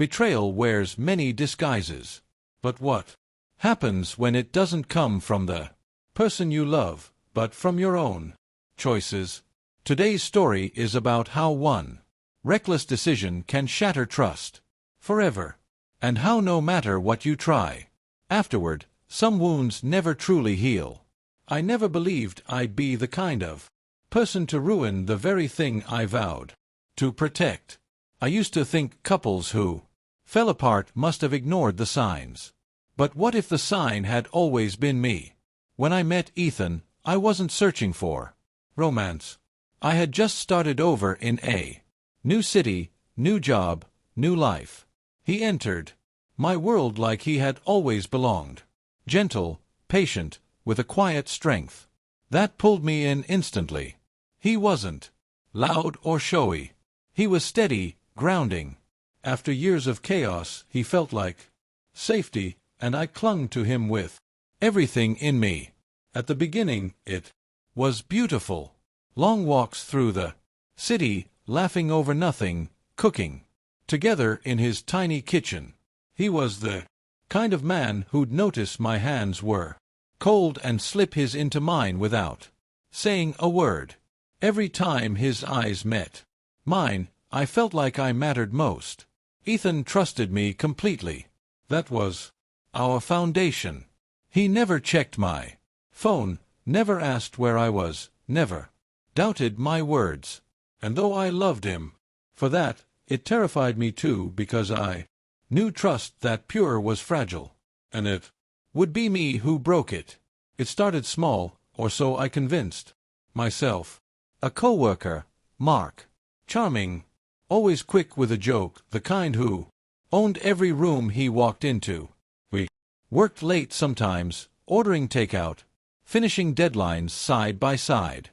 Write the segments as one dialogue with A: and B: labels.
A: Betrayal wears many disguises. But what happens when it doesn't come from the person you love, but from your own choices? Today's story is about how one reckless decision can shatter trust forever, and how no matter what you try, afterward, some wounds never truly heal. I never believed I'd be the kind of person to ruin the very thing I vowed to protect. I used to think couples who fell apart must have ignored the signs. But what if the sign had always been me? When I met Ethan, I wasn't searching for romance. I had just started over in a new city, new job, new life. He entered my world like he had always belonged. Gentle, patient, with a quiet strength that pulled me in instantly. He wasn't loud or showy. He was steady, grounding. After years of chaos, he felt like safety, and I clung to him with everything in me. At the beginning, it was beautiful. Long walks through the city, laughing over nothing, cooking together in his tiny kitchen. He was the kind of man who'd notice my hands were cold and slip his into mine without saying a word. Every time his eyes met mine, I felt like I mattered most. Ethan trusted me completely. That was our foundation. He never checked my phone, never asked where I was, never doubted my words. And though I loved him for that, it terrified me too, because I knew trust that pure was fragile, and it would be me who broke it. It started small, or so I convinced myself. A coworker, Mark. Charming, always quick with a joke, the kind who owned every room he walked into. We worked late sometimes, ordering takeout, finishing deadlines side by side.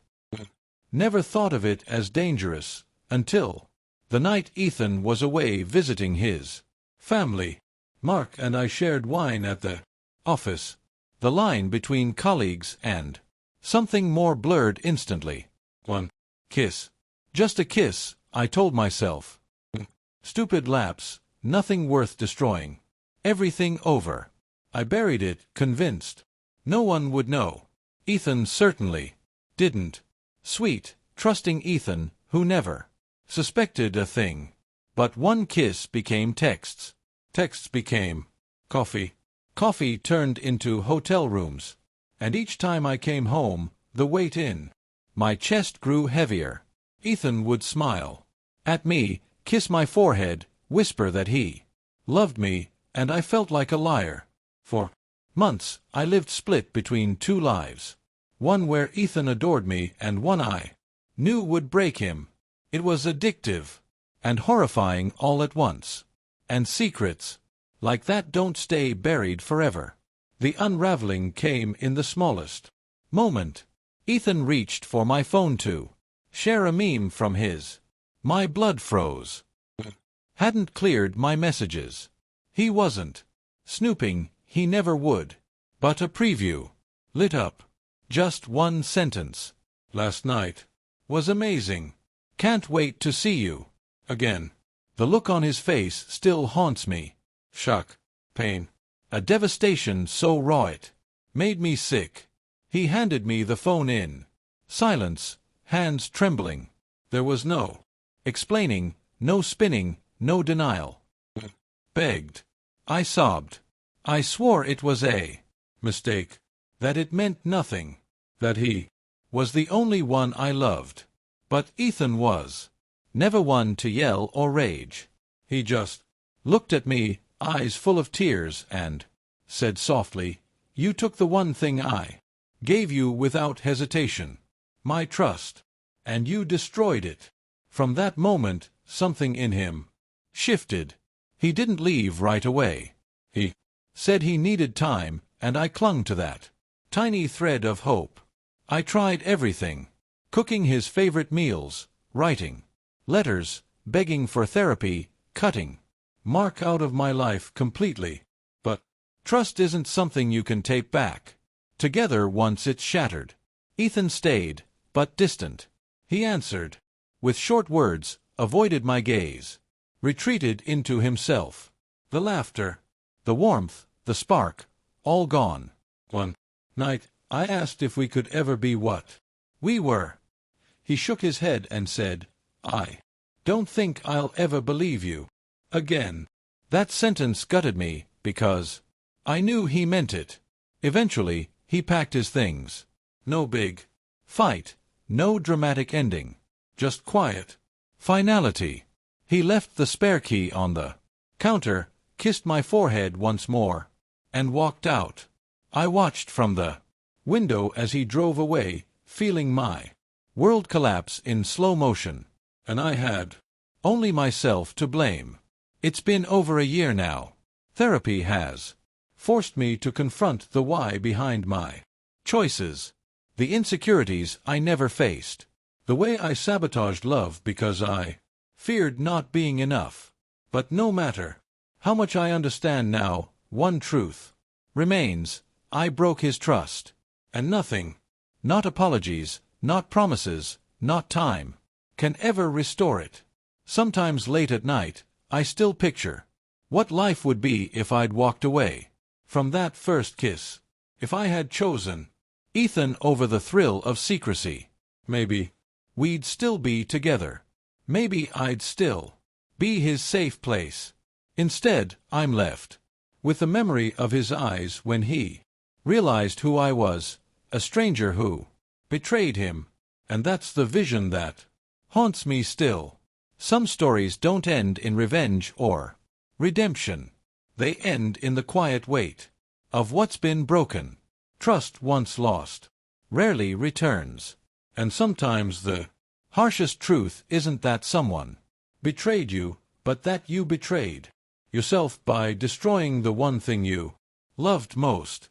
A: Never thought of it as dangerous, until the night Ethan was away visiting his family. Mark and I shared wine at the office. The line between colleagues and something more blurred instantly. One kiss. Just a kiss, I told myself. Stupid lapse, nothing worth destroying. Everything over. I buried it, convinced no one would know. Ethan certainly didn't. Sweet, trusting Ethan, who never suspected a thing. But one kiss became texts. Texts became coffee. Coffee turned into hotel rooms. And each time I came home, the weight in my chest grew heavier. Ethan would smile at me, kiss my forehead, whisper that he loved me, and I felt like a liar. For months, I lived split between two lives. One where Ethan adored me, and one I knew would break him. It was addictive and horrifying all at once. And secrets like that don't stay buried forever. The unraveling came in the smallest moment. Ethan reached for my phone to share a meme from his. My blood froze. Hadn't cleared my messages. He wasn't snooping, he never would. But a preview lit up. Just one sentence. Last night was amazing. Can't wait to see you again. The look on his face still haunts me. Shock, pain, a devastation so raw it made me sick. He handed me the phone in silence, hands trembling. There was no explaining, no spinning, no denial. Begged. I sobbed. I swore it was a mistake, that it meant nothing, that he was the only one I loved. But Ethan was never one to yell or rage. He just looked at me, eyes full of tears, and said softly, "You took the one thing I gave you without hesitation, my trust, and you destroyed it." From that moment, something in him shifted. He didn't leave right away. He said he needed time, and I clung to that tiny thread of hope. I tried everything. Cooking his favorite meals, writing letters, begging for therapy, cutting Mark out of my life completely. But trust isn't something you can tape back together once it's shattered. Ethan stayed, but distant. He answered with short words, avoided my gaze. retreated into himself. The laughter, the warmth, the spark, all gone. One night, I asked if we could ever be what we were. He shook his head and said, "I don't think I'll ever believe you again." That sentence gutted me, because I knew he meant it. Eventually, he packed his things. No big fight, no dramatic ending, just quiet finality. He left the spare key on the counter, kissed my forehead once more, and walked out. I watched from the window as he drove away, feeling my world collapse in slow motion. And I had only myself to blame. It's been over a year now. Therapy has forced me to confront the why behind my choices, the insecurities I never faced, the way I sabotaged love because I feared not being enough. But no matter how much I understand now, one truth remains: I broke his trust. And nothing, not apologies, not promises, not time, can ever restore it. Sometimes late at night, I still picture what life would be if I'd walked away from that first kiss. If I had chosen Ethan over the thrill of secrecy, maybe we'd still be together. Maybe I'd still be his safe place. Instead, I'm left with the memory of his eyes when he realized who I was, a stranger who betrayed him. And that's the vision that haunts me still. Some stories don't end in revenge or redemption. They end in the quiet weight of what's been broken. Trust once lost rarely returns. And sometimes the harshest truth isn't that someone betrayed you, but that you betrayed yourself by destroying the one thing you loved most.